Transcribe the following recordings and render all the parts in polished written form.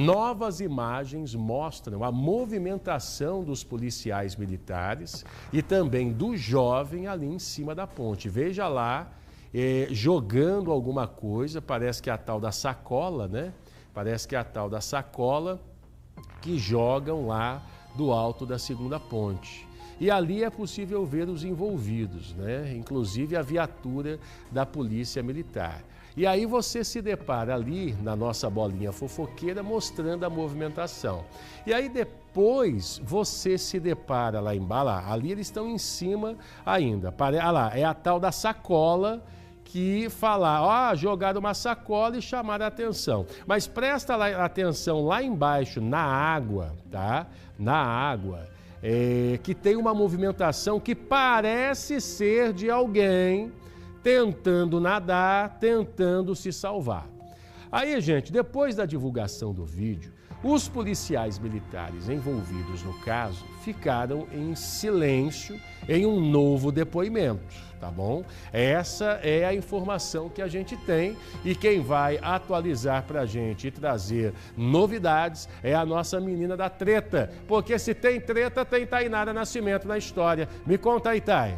Novas imagens mostram a movimentação dos policiais militares e também do jovem ali em cima da ponte. Veja lá, jogando alguma coisa, parece que é a tal da sacola, né? Parece que é a tal da sacola que jogam lá do alto da segunda ponte. E ali é possível ver os envolvidos, né? Inclusive a viatura da Polícia Militar. E aí você se depara ali na nossa bolinha fofoqueira mostrando a movimentação. E aí depois você se depara lá embaixo, ali eles estão em cima ainda. Olha lá, é a tal da sacola que falar, jogaram uma sacola e chamaram a atenção. Mas presta atenção lá embaixo, na água, tá? Na água, que tem uma movimentação que parece ser de alguém tentando nadar, tentando se salvar. Aí, gente, depois da divulgação do vídeo, os policiais militares envolvidos no caso ficaram em silêncio em um novo depoimento, tá bom? Essa é a informação que a gente tem e quem vai atualizar pra gente e trazer novidades é a nossa menina da treta, porque se tem treta, tem Tainara Nascimento na história. Me conta aí, Thay.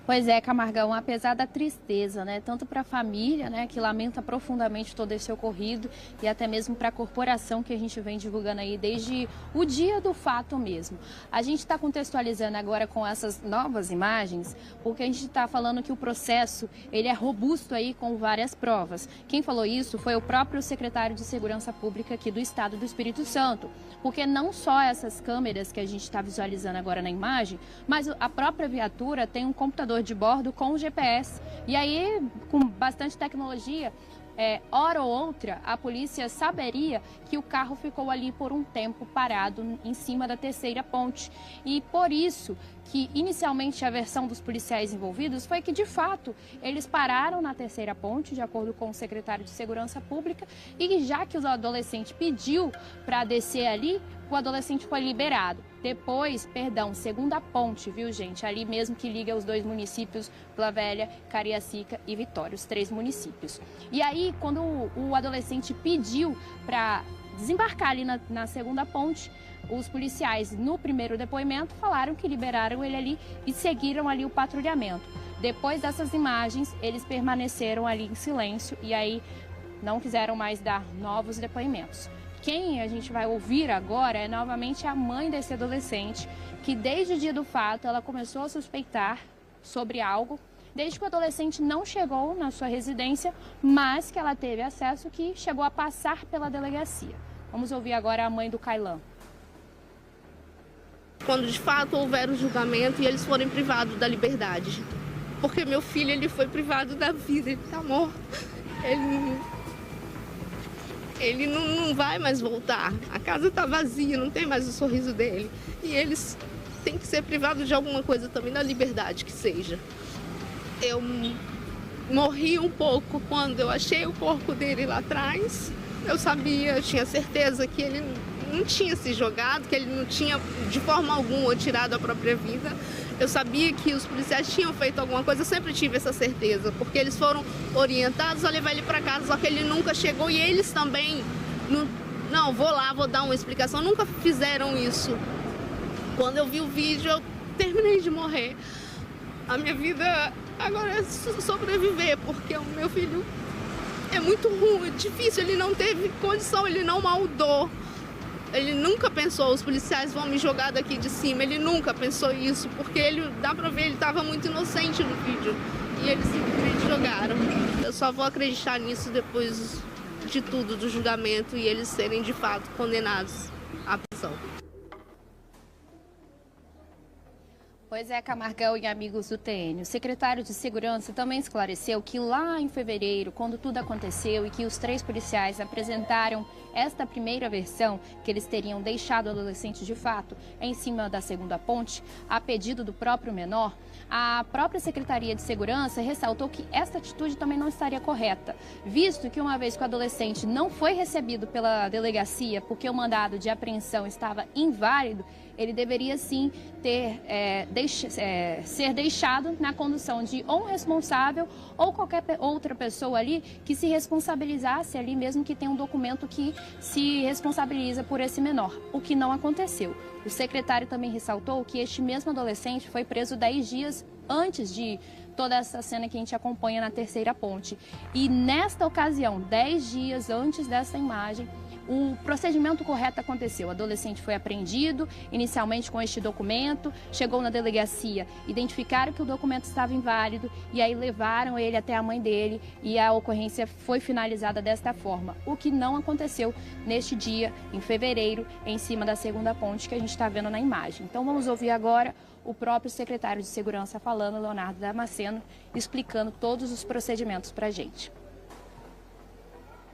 Pois é, Camargão, apesar da tristeza, né, tanto para a família, né, que lamenta profundamente todo esse ocorrido, e até mesmo para a corporação que a gente vem divulgando aí desde o dia do fato mesmo. A gente está contextualizando agora com essas novas imagens, porque a gente está falando que o processo ele é robusto aí com várias provas. Quem falou isso foi o próprio secretário de Segurança Pública aqui do Estado do Espírito Santo, porque não só essas câmeras que a gente está visualizando agora na imagem, mas a própria viatura tem um computador de bordo com o GPS. E aí, com bastante tecnologia, hora ou outra, a polícia saberia que o carro ficou ali por um tempo parado em cima da terceira ponte. E por isso que, inicialmente, a versão dos policiais envolvidos foi que, de fato, eles pararam na terceira ponte, de acordo com o secretário de Segurança Pública, e já que o adolescente pediu para descer ali, o adolescente foi liberado. Depois, segunda ponte, viu, gente? Ali mesmo que liga os dois municípios, Vila Velha, Cariacica e Vitória, os 3 municípios. E aí, quando o adolescente pediu para desembarcar ali na segunda ponte, os policiais, no primeiro depoimento, falaram que liberaram ele ali e seguiram ali o patrulhamento. Depois dessas imagens, eles permaneceram ali em silêncio e aí não quiseram mais dar novos depoimentos. Quem a gente vai ouvir agora é novamente a mãe desse adolescente, que desde o dia do fato ela começou a suspeitar sobre algo, desde que o adolescente não chegou na sua residência, mas que ela teve acesso que chegou a passar pela delegacia. Vamos ouvir agora a mãe do Kailan. Quando de fato houver o julgamento e eles forem privados da liberdade. Porque meu filho ele foi privado da vida, ele está morto. Ele não vai mais voltar. A casa está vazia, não tem mais o sorriso dele. E eles têm que ser privados de alguma coisa também, da liberdade que seja. Eu morri um pouco quando eu achei o corpo dele lá atrás. Eu sabia, eu tinha certeza que ele não tinha se jogado, que ele não tinha de forma alguma tirado a própria vida. Eu sabia que os policiais tinham feito alguma coisa, eu sempre tive essa certeza, porque eles foram orientados a levar ele para casa, só que ele nunca chegou e eles também, não, vou lá, vou dar uma explicação, nunca fizeram isso. Quando eu vi o vídeo, eu terminei de morrer. A minha vida agora é sobreviver, porque o meu filho é muito ruim, é difícil, ele não teve condição, ele não maldou. Ele nunca pensou, os policiais vão me jogar daqui de cima, ele nunca pensou isso, porque dá pra ver, ele estava muito inocente no vídeo. E eles simplesmente jogaram. Eu só vou acreditar nisso depois de tudo, do julgamento, e eles serem de fato condenados à prisão. Pois é, Camargão e amigos do TN. O secretário de Segurança também esclareceu que lá em fevereiro, quando tudo aconteceu e que os 3 policiais apresentaram esta primeira versão, que eles teriam deixado o adolescente de fato em cima da segunda ponte, a pedido do próprio menor, a própria Secretaria de Segurança ressaltou que esta atitude também não estaria correta, visto que uma vez que o adolescente não foi recebido pela delegacia porque o mandado de apreensão estava inválido, ele deveria sim ser deixado na condução de ou um responsável ou qualquer outra pessoa ali que se responsabilizasse ali, mesmo que tenha um documento que se responsabiliza por esse menor, o que não aconteceu. O secretário também ressaltou que este mesmo adolescente foi preso 10 dias antes de toda essa cena que a gente acompanha na terceira ponte. E nesta ocasião, 10 dias antes dessa imagem, o procedimento correto aconteceu. O adolescente foi apreendido, inicialmente com este documento, chegou na delegacia, identificaram que o documento estava inválido e aí levaram ele até a mãe dele e a ocorrência foi finalizada desta forma. O que não aconteceu neste dia, em fevereiro, em cima da segunda ponte que a gente está vendo na imagem. Então vamos ouvir agora o próprio secretário de Segurança falando, Leonardo Damasceno, explicando todos os procedimentos para a gente.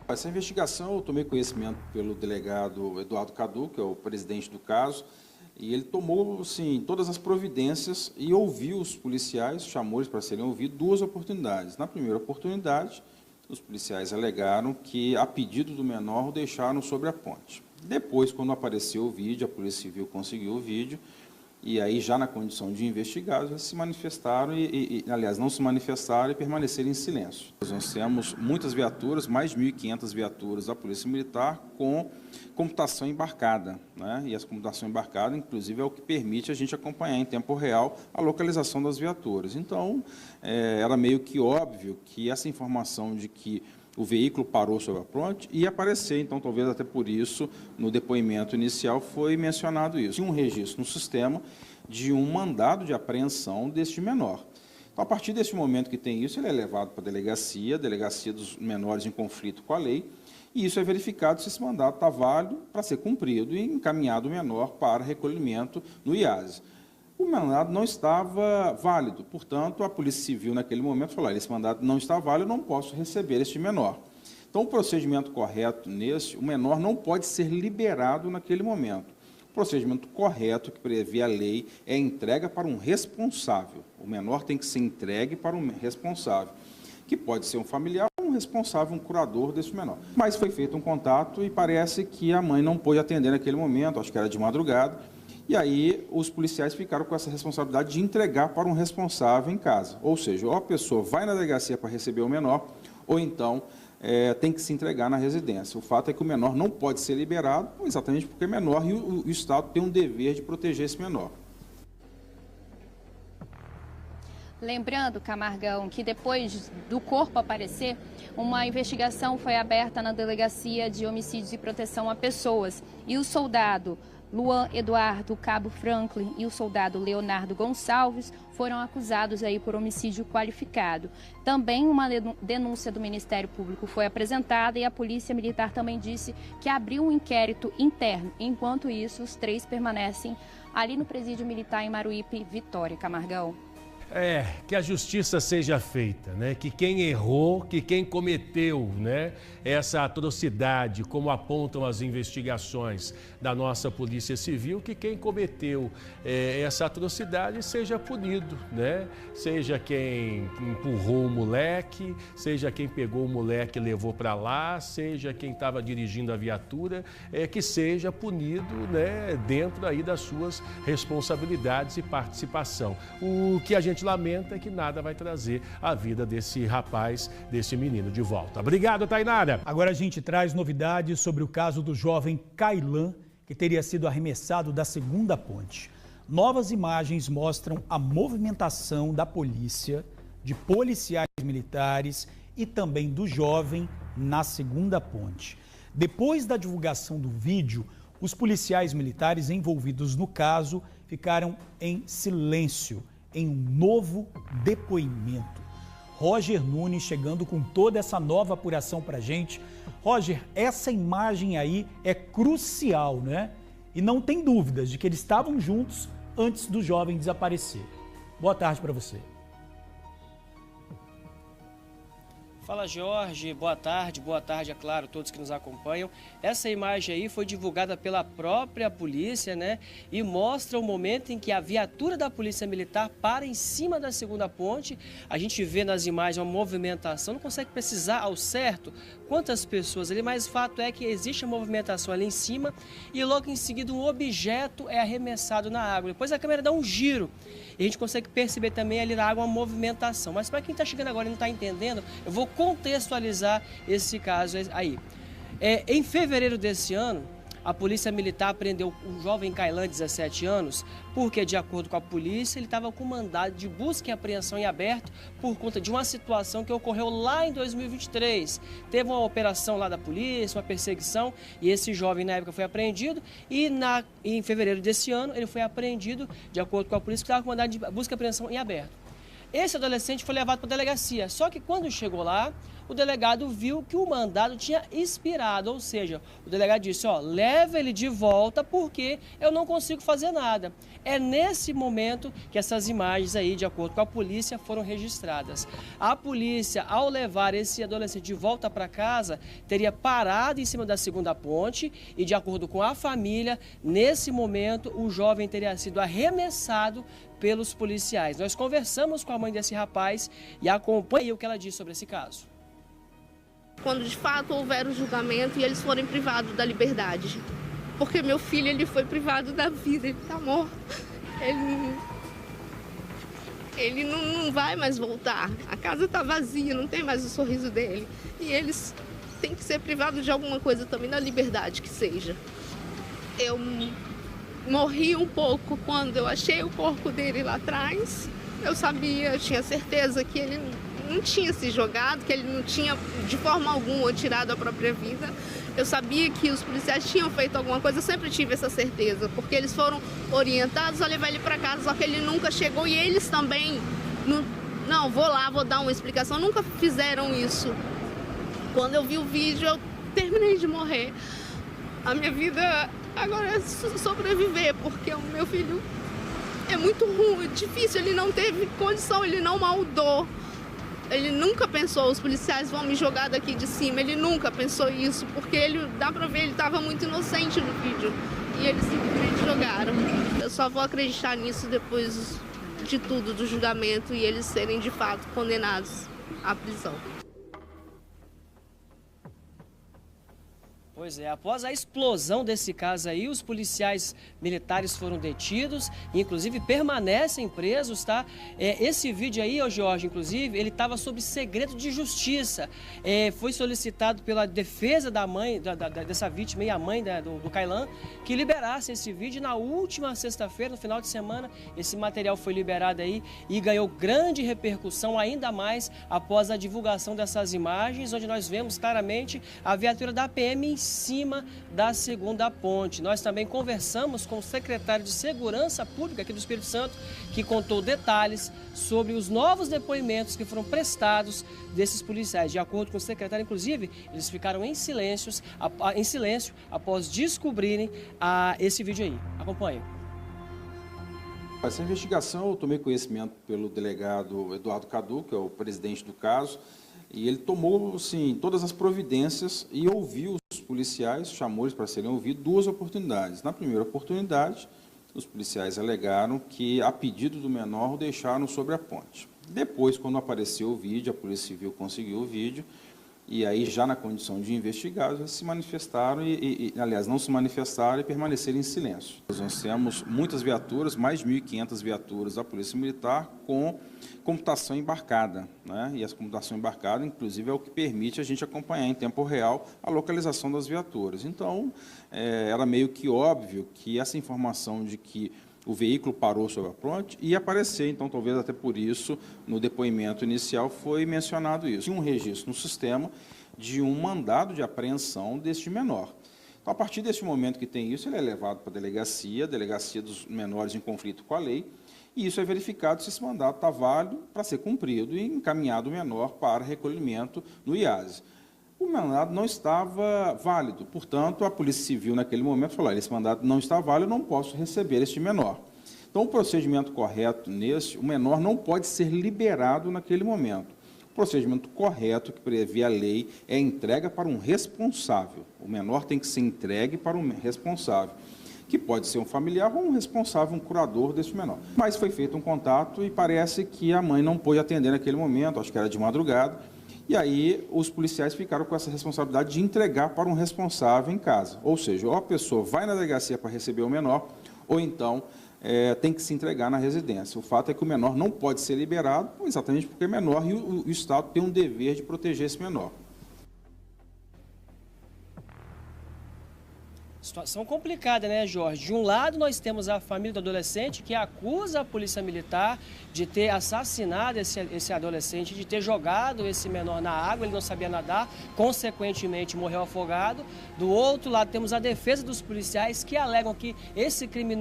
Essa investigação eu tomei conhecimento pelo delegado Eduardo Cadu, que é o presidente do caso, e ele tomou, sim, todas as providências e ouviu os policiais, chamou eles para serem ouvidos 2 oportunidades. Na primeira oportunidade, os policiais alegaram que, a pedido do menor, o deixaram sobre a ponte. Depois, quando apareceu o vídeo, a Polícia Civil conseguiu o vídeo, e aí, já na condição de investigados, eles se manifestaram aliás, não se manifestaram e permaneceram em silêncio. Nós temos muitas viaturas, mais de 1.500 viaturas da Polícia Militar com computação embarcada, né? E essa computação embarcada, inclusive, é o que permite a gente acompanhar em tempo real a localização das viaturas. Então, era meio que óbvio que essa informação de que o veículo parou sobre a ponte e aparecer, então talvez até por isso, no depoimento inicial foi mencionado isso. Tinha um registro no sistema de um mandado de apreensão deste menor. Então, a partir desse momento que tem isso, ele é levado para a delegacia dos menores em conflito com a lei, e isso é verificado se esse mandato está válido para ser cumprido e encaminhado o menor para recolhimento no IASE. O mandado não estava válido, portanto, a Polícia Civil, naquele momento, falou: esse mandado não está válido, eu não posso receber este menor. Então, o procedimento correto o menor não pode ser liberado naquele momento. O procedimento correto que prevê a lei é a entrega para um responsável. O menor tem que ser entregue para um responsável, que pode ser um familiar, um responsável, um curador desse menor. Mas foi feito um contato e parece que a mãe não pôde atender naquele momento, acho que era de madrugada. E aí os policiais ficaram com essa responsabilidade de entregar para um responsável em casa. Ou seja, ou a pessoa vai na delegacia para receber o menor, ou então tem que se entregar na residência. O fato é que o menor não pode ser liberado, exatamente porque é menor e o Estado tem um dever de proteger esse menor. Lembrando, Camargão, que depois do corpo aparecer, uma investigação foi aberta na Delegacia de Homicídios e Proteção a Pessoas. E o soldado Luan Eduardo Cabo Franklin e o soldado Leonardo Gonçalves foram acusados aí por homicídio qualificado. Também uma denúncia do Ministério Público foi apresentada e a Polícia Militar também disse que abriu um inquérito interno. Enquanto isso, os 3 permanecem ali no Presídio Militar em Maruípe, Vitória. Camargão. Que a justiça seja feita, né? Que quem errou, que quem cometeu, né, essa atrocidade, como apontam as investigações da nossa Polícia Civil, que quem cometeu essa atrocidade seja punido, né? Seja quem empurrou o moleque, seja quem pegou o moleque e levou para lá, seja quem estava dirigindo a viatura, que seja punido, né, dentro aí das suas responsabilidades e participação. O que a gente lamenta é que nada vai trazer a vida desse rapaz, desse menino de volta. Obrigado, Tainara. Agora a gente traz novidades sobre o caso do jovem Kailan, que teria sido arremessado da segunda ponte. Novas imagens mostram a movimentação da polícia, de policiais militares e também do jovem na segunda ponte. Depois da divulgação do vídeo, os policiais militares envolvidos no caso ficaram em silêncio, em um novo depoimento. Roger Nunes chegando com toda essa nova apuração para a gente. Roger, essa imagem aí é crucial, né? E não tem dúvidas de que eles estavam juntos antes do jovem desaparecer. Boa tarde para você. Fala, Jorge, boa tarde, é claro, todos que nos acompanham. Essa imagem aí foi divulgada pela própria polícia, né? E mostra o momento em que a viatura da Polícia Militar para em cima da segunda ponte. A gente vê nas imagens uma movimentação, não consegue precisar ao certo quantas pessoas ali, mas o fato é que existe a movimentação ali em cima e logo em seguida um objeto é arremessado na água. Depois a câmera dá um giro e a gente consegue perceber também ali na água uma movimentação. Mas para quem está chegando agora e não está entendendo, eu vou contextualizar esse caso aí. Em fevereiro desse ano, a Polícia Militar prendeu um jovem Kailan, 17 anos, porque, de acordo com a polícia, ele estava com mandado de busca e apreensão em aberto por conta de uma situação que ocorreu lá em 2023. Teve uma operação lá da polícia, uma perseguição, e esse jovem na época foi apreendido e em fevereiro desse ano ele foi apreendido, de acordo com a polícia, que estava com mandado de busca e apreensão em aberto. Esse adolescente foi levado para a delegacia, só que quando chegou lá, o delegado viu que o mandado tinha expirado, ou seja, o delegado disse, leva ele de volta porque eu não consigo fazer nada. É nesse momento que essas imagens aí, de acordo com a polícia, foram registradas. A polícia, ao levar esse adolescente de volta para casa, teria parado em cima da segunda ponte e, de acordo com a família, nesse momento o jovem teria sido arremessado pelos policiais. Nós conversamos com a mãe desse rapaz e acompanhei o que ela disse sobre esse caso. Quando de fato houver o julgamento e eles forem privados da liberdade. Porque meu filho, ele foi privado da vida, ele está morto. Ele não vai mais voltar. A casa está vazia, não tem mais o sorriso dele. E eles têm que ser privados de alguma coisa também, da liberdade que seja. Eu morri um pouco quando eu achei o corpo dele lá atrás. Eu tinha certeza que ele não tinha se jogado, que ele não tinha de forma alguma tirado a própria vida. Eu sabia que os policiais tinham feito alguma coisa, eu sempre tive essa certeza, porque eles foram orientados a levar ele para casa, só que ele nunca chegou e eles também, não, vou lá, vou dar uma explicação, nunca fizeram isso. Quando eu vi o vídeo, eu terminei de morrer. A minha vida agora é sobreviver, porque o meu filho é muito ruim, difícil, ele não teve condição, ele não maldou. Ele nunca pensou, os policiais vão me jogar daqui de cima, ele nunca pensou isso, porque dá pra ver, ele estava muito inocente no vídeo. E eles simplesmente jogaram. Eu só vou acreditar nisso depois de tudo, do julgamento, e eles serem de fato condenados à prisão. Pois é, após a explosão desse caso aí, os policiais militares foram detidos, inclusive permanecem presos, tá? Esse vídeo aí, Jorge, inclusive, ele estava sob segredo de justiça. Foi solicitado pela defesa da mãe, dessa vítima e a mãe do Kailan, que liberasse esse vídeo. Na última sexta-feira, no final de semana, esse material foi liberado aí e ganhou grande repercussão, ainda mais após a divulgação dessas imagens, onde nós vemos claramente a viatura da PM em cima da segunda ponte. Nós também conversamos com o secretário de Segurança Pública aqui do Espírito Santo, que contou detalhes sobre os novos depoimentos que foram prestados desses policiais. De acordo com o secretário, inclusive, eles ficaram em silêncio após descobrirem esse vídeo aí. Acompanhe. Essa investigação eu tomei conhecimento pelo delegado Eduardo Cadu, que é o presidente do caso, e ele tomou, sim, todas as providências e ouviu os policiais, chamou eles para serem ouvidos, 2 oportunidades. Na primeira oportunidade, os policiais alegaram que, a pedido do menor, o deixaram sobre a ponte. Depois, quando apareceu o vídeo, a Polícia Civil conseguiu o vídeo, e aí, já na condição de investigados, eles se manifestaram aliás, não se manifestaram e permaneceram em silêncio. Nós temos muitas viaturas, mais de 1.500 viaturas da Polícia Militar com computação embarcada, né? E essa computação embarcada, inclusive, é o que permite a gente acompanhar em tempo real a localização das viaturas. Então, era meio que óbvio que essa informação de que o veículo parou sobre a ponte ia aparecer, então talvez até por isso, no depoimento inicial, foi mencionado isso. Tinha um registro no sistema de um mandado de apreensão deste menor. Então, a partir desse momento que tem isso, ele é levado para a delegacia dos menores em conflito com a lei, e isso é verificado se esse mandato está válido para ser cumprido e encaminhado o menor para recolhimento no IASE. O mandado não estava válido, portanto, a Polícia Civil, naquele momento, falou, esse mandado não está válido, eu não posso receber este menor. Então, o procedimento correto o menor não pode ser liberado naquele momento. O procedimento correto que prevê a lei é a entrega para um responsável. O menor tem que ser entregue para um responsável, que pode ser um familiar ou um responsável, um curador desse menor. Mas foi feito um contato e parece que a mãe não pôde atender naquele momento, acho que era de madrugada, e aí os policiais ficaram com essa responsabilidade de entregar para um responsável em casa. Ou seja, ou a pessoa vai na delegacia para receber o menor, ou então tem que se entregar na residência. O fato é que o menor não pode ser liberado, exatamente porque é menor e o Estado tem um dever de proteger esse menor. Situação complicada, né, Jorge? De um lado, nós temos a família do adolescente que acusa a polícia militar de ter assassinado esse adolescente, de ter jogado esse menor na água, ele não sabia nadar, consequentemente morreu afogado. Do outro lado, temos a defesa dos policiais que alegam que esse crime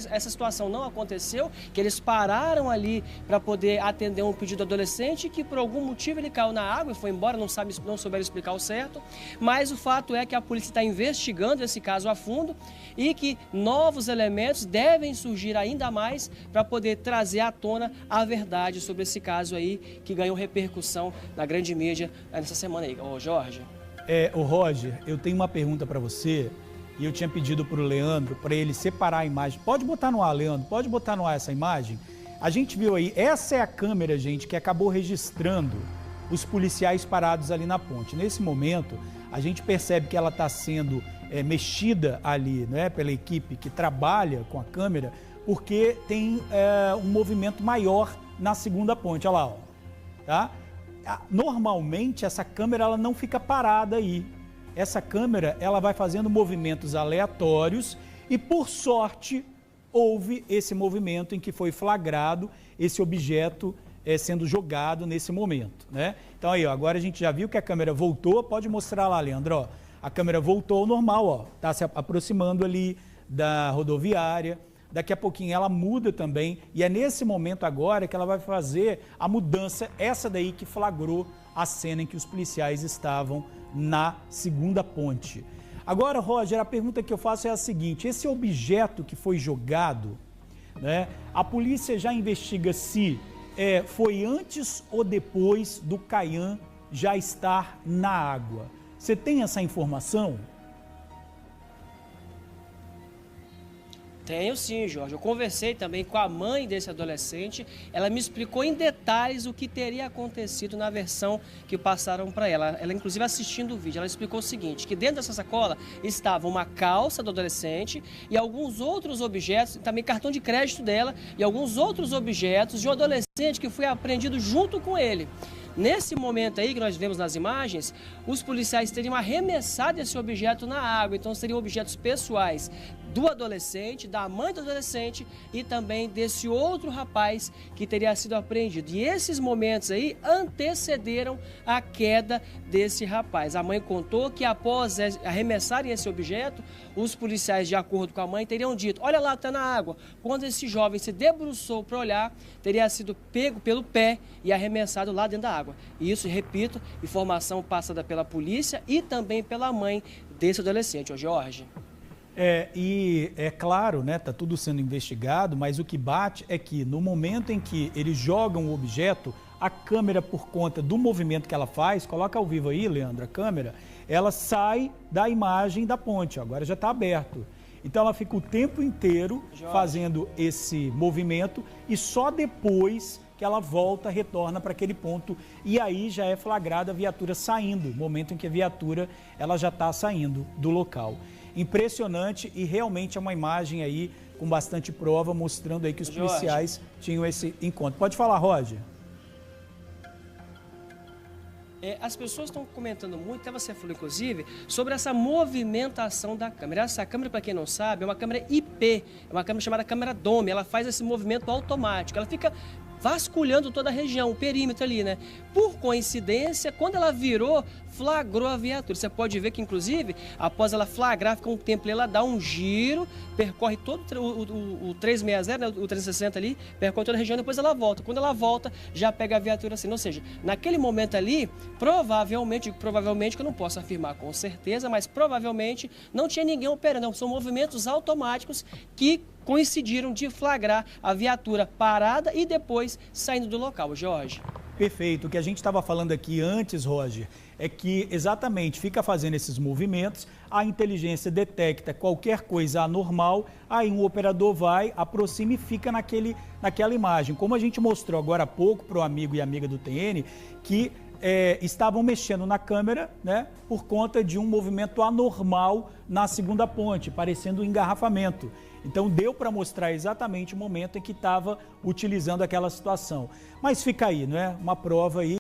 essa situação não aconteceu, que eles pararam ali para poder atender um pedido do adolescente, que por algum motivo ele caiu na água e foi embora, não souberam explicar o certo. Mas o fato é que a polícia está investigando esse caso a fundo e que novos elementos devem surgir ainda mais para poder trazer à tona a verdade sobre esse caso aí que ganhou repercussão na grande mídia nessa semana aí. Ô, Jorge. Ô Roger, eu tenho uma pergunta para você e eu tinha pedido para o Leandro para ele separar a imagem. Pode botar no ar, Leandro, pode botar no ar essa imagem? A gente viu aí, essa é a câmera, gente, que acabou registrando os policiais parados ali na ponte. Nesse momento, a gente percebe que ela está sendo mexida ali, né, pela equipe que trabalha com a câmera, porque tem um movimento maior na segunda ponte. Olha lá, ó, tá? Normalmente essa câmera ela não fica parada aí. Essa câmera ela vai fazendo movimentos aleatórios e, por sorte, houve esse movimento em que foi flagrado esse objeto sendo jogado nesse momento, né? Então aí, ó, agora a gente já viu que a câmera voltou. Pode mostrar lá, Leandro, ó. A câmera voltou ao normal, ó, tá se aproximando ali da rodoviária. Daqui a pouquinho ela muda também e é nesse momento agora que ela vai fazer a mudança, essa daí que flagrou a cena em que os policiais estavam na segunda ponte. Agora, Roger, a pergunta que eu faço é a seguinte: esse objeto que foi jogado, né, a polícia já investiga se foi antes ou depois do Caian já estar na água. Você tem essa informação? Tenho sim, Jorge. Eu conversei também com a mãe desse adolescente. Ela me explicou em detalhes o que teria acontecido na versão que passaram para ela. Ela, inclusive, assistindo o vídeo, ela explicou o seguinte, que dentro dessa sacola estava uma calça do adolescente e alguns outros objetos, também cartão de crédito dela e alguns outros objetos de um adolescente que foi apreendido junto com ele. Nesse momento aí que nós vemos nas imagens, os policiais teriam arremessado esse objeto na água, então seriam objetos pessoais do adolescente, da mãe do adolescente e também desse outro rapaz que teria sido apreendido. E esses momentos aí antecederam a queda desse rapaz. A mãe contou que após arremessarem esse objeto, os policiais, de acordo com a mãe, teriam dito: olha lá, está na água. Quando esse jovem se debruçou para olhar, teria sido pego pelo pé e arremessado lá dentro da água. E isso, repito, informação passada pela polícia e também pela mãe desse adolescente, ô Jorge. E é claro, né, tá tudo sendo investigado, mas o que bate é que no momento em que eles jogam o objeto, a câmera, por conta do movimento que ela faz, coloca ao vivo aí, Leandro, a câmera, ela sai da imagem da ponte, agora já está aberto. Então ela fica o tempo inteiro fazendo esse movimento e só depois que ela volta, retorna para aquele ponto e aí já é flagrada a viatura saindo, momento em que a viatura ela já está saindo do local. Impressionante e realmente é uma imagem aí com bastante prova mostrando aí que os policiais tinham esse encontro. Pode falar, Roger. As pessoas estão comentando muito, até você falou inclusive, sobre essa movimentação da câmera. Essa câmera, para quem não sabe, é uma câmera IP, é uma câmera chamada câmera Dome, ela faz esse movimento automático, ela fica vasculhando toda a região, o perímetro ali, né? Por coincidência, quando ela virou, flagrou a viatura. Você pode ver que, inclusive, após ela flagrar, fica um tempo ali, ela dá um giro, percorre todo o 360, né, o 360 ali, percorre toda a região, depois ela volta. Quando ela volta, já pega a viatura assim. Ou seja, naquele momento ali, provavelmente, que eu não posso afirmar com certeza, mas provavelmente não tinha ninguém operando. Não, são movimentos automáticos que coincidiram de flagrar a viatura parada e depois saindo do local, Jorge. Perfeito. O que a gente estava falando aqui antes, Roger, é que exatamente fica fazendo esses movimentos, a inteligência detecta qualquer coisa anormal, aí um operador vai, aproxima e fica naquela imagem. Como a gente mostrou agora há pouco para o amigo e amiga do TN, que estavam mexendo na câmera, né, por conta de um movimento anormal na segunda ponte, parecendo um engarrafamento. Então deu para mostrar exatamente o momento em que estava utilizando aquela situação. Mas fica aí, não é? Uma prova aí.